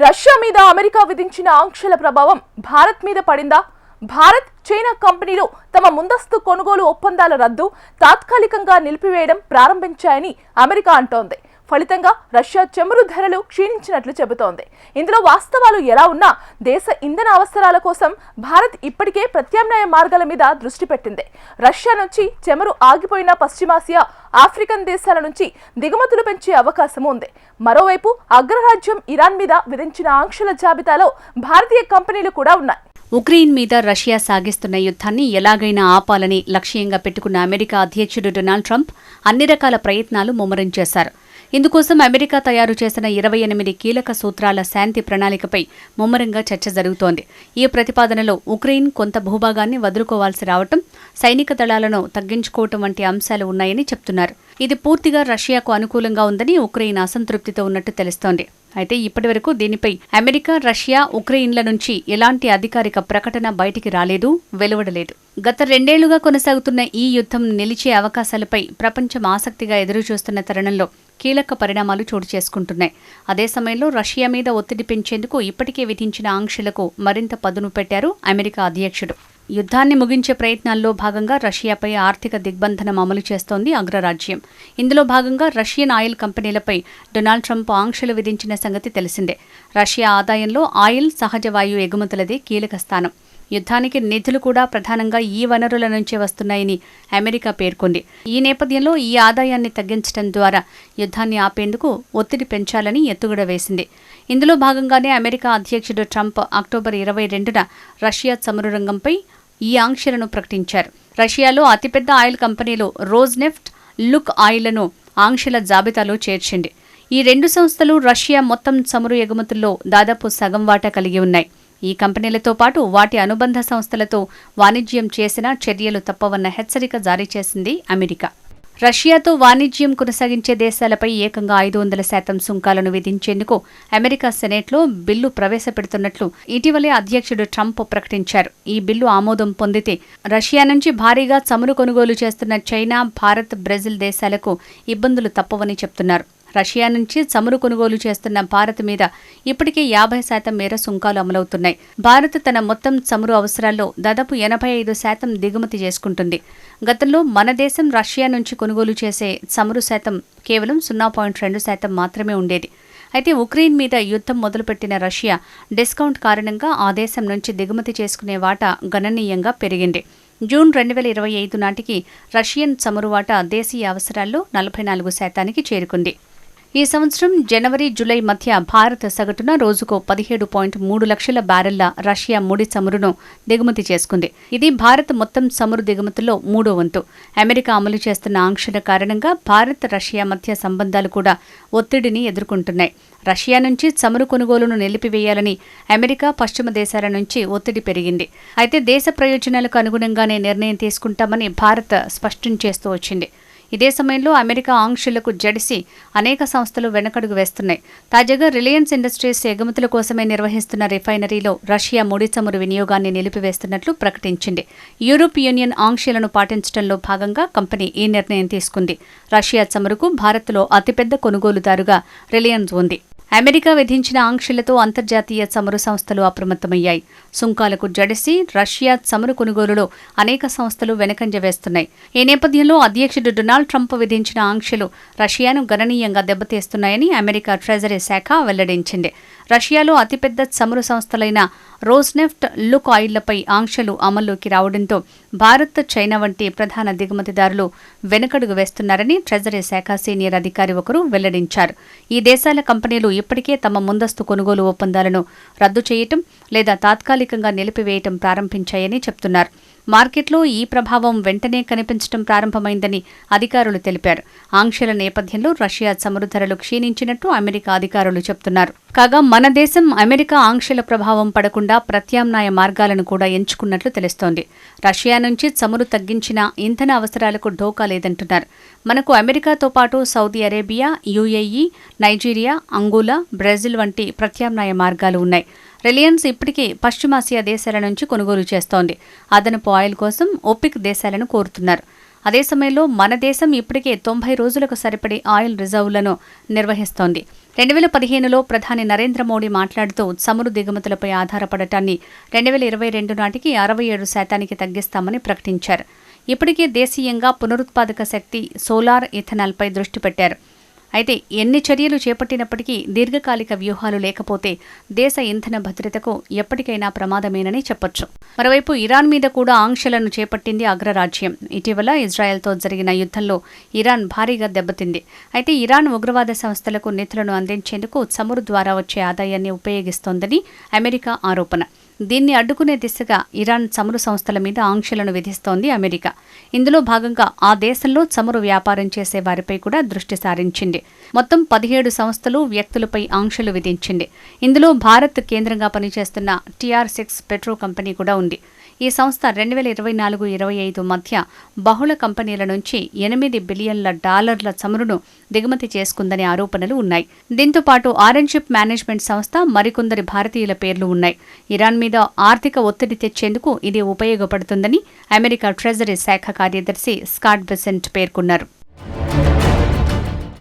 Russia మీద America విధించిన ఆంక్షల ప్రభావం భారత్ మీద పడిందా? భారత్, చైనా కంపెనీలు తమ ముందస్తు కొనుగోలు ఒప్పందాల రద్దు, తాత్కాలికంగా నిలిపివేయడం ప్రారంభించాయని అమెరికా అంటోంది. ఫలితంగా రష్యా చమురు ధరలు క్షీణించినట్లు చెబుతోంది. ఇందులో వాస్తవాలు ఎలా ఉన్నా దేశ ఇంధన అవసరాల కోసం భారత్ ఇప్పటికే ప్రత్యామ్నాయ మార్గాల మీద దృష్టి పెట్టింది. రష్యా నుంచి చమురు ఆగిపోయిన పశ్చిమాసియా, ఆఫ్రికన్ దేశాల నుంచి దిగుమతులు పెంచే అవకాశం ఉంది. మరోవైపు అగ్రరాజ్యం ఇరాన్ మీద విధించిన ఆంక్షల జాబితాలో భారతీయ కంపెనీలు కూడా ఉన్నాయి. ఉక్రెయిన్ మీద రష్యా సాగిస్తున్న యుద్ధాన్ని ఎలాగైనా ఆపాలని లక్ష్యంగా పెట్టుకున్న అమెరికా అధ్యక్షుడు డొనాల్డ్ ట్రంప్ అన్ని రకాల ప్రయత్నాలు ముమ్మరం చేశారు. ఇందుకోసం అమెరికా తయారు చేసిన 28 కీలక సూత్రాల శాంతి ప్రణాళికపై ముమ్మరంగా చర్చ జరుగుతోంది. ఈ ప్రతిపాదనలో ఉక్రెయిన్ కొంత భూభాగాన్ని వదులుకోవాల్సి రావటం, సైనిక దళాలను తగ్గించుకోవటం వంటి అంశాలు ఉన్నాయని చెప్తున్నారు. ఇది పూర్తిగా రష్యాకు అనుకూలంగా ఉందని ఉక్రెయిన్ అసంతృప్తితో ఉన్నట్టు తెలుస్తోంది. అయితే ఇప్పటివరకు దీనిపై అమెరికా, రష్యా, ఉక్రెయిన్ల నుంచి ఎలాంటి అధికారిక ప్రకటన బయటికి రాలేదు, వెలువడలేదు. గత 2 ఏళ్లుగా కొనసాగుతున్న ఈ యుద్ధం నిలిచే అవకాశాలపై ప్రపంచం ఆసక్తిగా ఎదురుచూస్తున్న తరుణంలో కీలక పరిణామాలు చోటు చేసుకుంటున్నాయి. అదే సమయంలో రష్యా మీద ఒత్తిడి పెంచేందుకు ఇప్పటికే విధించిన ఆంక్షలకు మరింత పదును పెట్టారు అమెరికా అధ్యక్షుడు. యుద్ధాన్ని ముగించే ప్రయత్నాల్లో భాగంగా రష్యాపై ఆర్థిక దిగ్బంధనం అమలు చేస్తోంది అగ్రరాజ్యం. ఇందులో భాగంగా రష్యన్ ఆయిల్ కంపెనీలపై డొనాల్డ్ ట్రంప్ ఆంక్షలు విధించిన సంగతి తెలిసిందే. రష్యా ఆదాయంలో ఆయిల్, సహజ వాయు ఎగుమతులదే కీలక స్థానం. యుద్ధానికి నిధులు కూడా ప్రధానంగా ఈ వనరుల నుంచే వస్తున్నాయని అమెరికా పేర్కొంది. ఈ నేపథ్యంలో ఈ ఆదాయాన్ని తగ్గించడం ద్వారా యుద్ధాన్ని ఆపేందుకు ఒత్తిడి పెంచాలని ఎత్తుగడ వేసింది. ఇందులో భాగంగానే అమెరికా అధ్యక్షుడు ట్రంప్ అక్టోబర్ 22న రష్యా చమురు రంగంపై ఈ ఆంక్షలను ప్రకటించారు. రష్యాలో అతిపెద్ద ఆయిల్ కంపెనీలు రోజ్నెఫ్ట్, లుక్ ఆయిల్లను ఆంక్షల జాబితాలో చేర్చింది. ఈ 2 సంస్థలు రష్యా మొత్తం చమురు ఎగుమతుల్లో దాదాపు సగం వాటా కలిగి ఉన్నాయి. ఈ కంపెనీలతో పాటు వాటి అనుబంధ సంస్థలతో వాణిజ్యం చేసినా చర్యలు తప్పవన్న హెచ్చరిక జారీ చేసింది అమెరికా. రష్యాతో వాణిజ్యం కొనసాగించే దేశాలపై ఏకంగా 500% సుంకాలను విధించేందుకు అమెరికా సెనేట్లో బిల్లు ప్రవేశపెడుతున్నట్లు ఇటీవలే అధ్యక్షుడు ట్రంప్ ప్రకటించారు. ఈ బిల్లు ఆమోదం పొందితే రష్యా నుంచి భారీగా చమురు కొనుగోలు చేస్తున్న చైనా, భారత్, బ్రెజిల్ దేశాలకు ఇబ్బందులు తప్పవని చెప్తున్నారు. రష్యా నుంచి చమురు కొనుగోలు చేస్తున్న భారత్ మీద ఇప్పటికే 50% మేర సుంకాలు అమలవుతున్నాయి. భారత్ తన మొత్తం చమురు అవసరాల్లో దాదాపు 85% దిగుమతి చేసుకుంటుంది. గతంలో మన దేశం రష్యా నుంచి కొనుగోలు చేసే చమురు శాతం కేవలం 0.2% మాత్రమే ఉండేది. అయితే ఉక్రెయిన్ మీద యుద్ధం మొదలుపెట్టిన రష్యా డిస్కౌంట్ కారణంగా ఆ దేశం నుంచి దిగుమతి చేసుకునే వాటా గణనీయంగా పెరిగింది. జూన్ 2025 నాటికి రష్యన్ చమురు వాటా దేశీయ అవసరాల్లో 44%కి చేరుకుంది. ఈ సంవత్సరం జనవరి, జూలై మధ్య భారత్ సగటున రోజుకు 17.3 లక్షల బ్యారెళ్ల రష్యా ముడి చమురును దిగుమతి చేసుకుంది. ఇది భారత్ మొత్తం చమురు దిగుమతుల్లో 3వ వంతు. అమెరికా అమలు చేస్తున్న ఆంక్షల కారణంగా భారత్, రష్యా మధ్య సంబంధాలు కూడా ఒత్తిడిని ఎదుర్కొంటున్నాయి. రష్యా నుంచి చమురు కొనుగోలును నిలిపివేయాలని అమెరికా, పశ్చిమ దేశాల నుంచి ఒత్తిడి పెరిగింది. అయితే దేశ ప్రయోజనాలకు అనుగుణంగానే నిర్ణయం తీసుకుంటామని భారత్ స్పష్టం చేస్తూ వచ్చింది. ఇదే సమయంలో అమెరికా ఆంక్షలకు జడిసి అనేక సంస్థలు వెనకడుగు వేస్తున్నాయి. తాజాగా రిలయన్స్ ఇండస్ట్రీస్ ఎగుమతుల కోసమే నిర్వహిస్తున్న రిఫైనరీలో రష్యా ముడి చమురు వినియోగాన్ని నిలిపివేస్తున్నట్లు ప్రకటించింది. యూరోప్ యూనియన్ ఆంక్షలను పాటించడంలో భాగంగా కంపెనీ ఈ నిర్ణయం తీసుకుంది. రష్యా చమురుకు భారత్లో అతిపెద్ద కొనుగోలుదారుగా రిలయన్స్ ఉంది. అమెరికా విధించిన ఆంక్షలతో అంతర్జాతీయ చమురు సంస్థలు అప్రమత్తమయ్యాయి. సుంకాలకు జడిసి రష్యా చమురు కొనుగోలులో అనేక సంస్థలు వెనకంజ వేస్తున్నాయి. ఈ నేపథ్యంలో అధ్యక్షుడు డొనాల్డ్ ట్రంప్ విధించిన ఆంక్షలు రష్యాను గణనీయంగా దెబ్బతీస్తున్నాయని అమెరికా ట్రెజరీ శాఖ వెల్లడించింది. రష్యాలో అతిపెద్ద చమురు సంస్థలైన రోజ్నెఫ్ట్, లుక్ ఆయిళ్లపై ఆంక్షలు అమల్లోకి రావడంతో భారత్, చైనా వంటి ప్రధాన దిగుమతిదారులు వెనుకడుగు వేస్తున్నారని ట్రెజరీ శాఖ సీనియర్ అధికారి ఒకరు వెల్లడించారు. ఈ దేశాల కంపెనీలు ఇప్పటికే తమ ముందస్తు కొనుగోలు ఒప్పందాలను రద్దు చేయటం లేదా తాత్కాలికంగా నిలిపివేయటం ప్రారంభించాయని చెప్తున్నారు. మార్కెట్లో ఈ ప్రభావం వెంటనే కనిపించడం ప్రారంభమైందని అధికారులు తెలిపారు. ఆంక్షల నేపథ్యంలో రష్యా చమురు ధరలు క్షీణించినట్టు అమెరికా అధికారులు చెప్తున్నారు. కాగా మన దేశం అమెరికా ఆంక్షల ప్రభావం పడకుండా ప్రత్యామ్నాయ మార్గాలను కూడా ఎంచుకున్నట్లు తెలుస్తోంది. రష్యా నుంచి చమురు తగ్గించిన ఇంధన అవసరాలకు ఢోకా లేదంటున్నారు. మనకు అమెరికాతో పాటు Saudi Arabia, UAE, Nigeria, Angola, Brazil వంటి ప్రత్యామ్నాయ మార్గాలు ఉన్నాయి. రిలయన్స్ ఇప్పటికే పశ్చిమాసియా దేశాల నుంచి కొనుగోలు చేస్తోంది. అదనపు ఆయిల్ కోసం ఒపెక్ దేశాలను కోరుతున్నారు. అదే సమయంలో మన దేశం ఇప్పటికే 90 రోజులకు సరిపడే ఆయిల్ రిజర్వులను నిర్వహిస్తోంది. 2015లో ప్రధాని నరేంద్ర మోడీ మాట్లాడుతూ చమురు దిగుమతులపై ఆధారపడటాన్ని 2022 నాటికి 67% తగ్గిస్తామని ప్రకటించారు. ఇప్పటికే దేశీయంగా పునరుత్పాదక శక్తి, సోలార్, ఇథనాల్పై దృష్టి పెట్టారు. అయితే ఎన్ని చర్యలు చేపట్టినప్పటికీ దీర్ఘకాలిక వ్యూహాలు లేకపోతే దేశ ఇంధన భద్రతకు ఎప్పటికైనా ప్రమాదమేనని చెప్పొచ్చు. మరోవైపు ఇరాన్ మీద కూడా ఆంక్షలను చేపట్టింది అగ్రరాజ్యం. ఇటీవల ఇజ్రాయెల్తో జరిగిన యుద్ధంలో ఇరాన్ భారీగా దెబ్బతింది. అయితే ఇరాన్ ఉగ్రవాద సంస్థలకు నిధులను అందించేందుకు చమురు ద్వారా వచ్చే ఆదాయాన్ని ఉపయోగిస్తోందని అమెరికా ఆరోపణ. దీన్ని అడ్డుకునే దిశగా ఇరాన్ చమురు సంస్థల మీద ఆంక్షలను విధిస్తోంది అమెరికా. ఇందులో భాగంగా ఆ దేశంలో చమురు వ్యాపారం చేసే వారిపై కూడా దృష్టి సారించింది. మొత్తం 17 సంస్థలు, వ్యక్తులపై ఆంక్షలు విధించింది. ఇందులో భారత్ కేంద్రంగా పనిచేస్తున్న TR6 పెట్రో కంపెనీ కూడా ఉంది. ఈ సంస్థ 2024-25 మధ్య బహుళ కంపెనీల నుంచి $8 బిలియన్ల చమురును దిగుమతి చేసుకుందనే ఆరోపణలు ఉన్నాయి. దీంతో పాటు ఆరెంజ్ మేనేజ్మెంట్ సంస్థ, మరికొందరి భారతీయుల పేర్లు ఉన్నాయి. ఇరాన్ మీద ఆర్థిక ఒత్తిడి తెచ్చేందుకు ఇది ఉపయోగపడుతుందని అమెరికా ట్రెజరీ శాఖ కార్యదర్శి స్కాట్ బెసెంట్ పేర్కొన్నారు.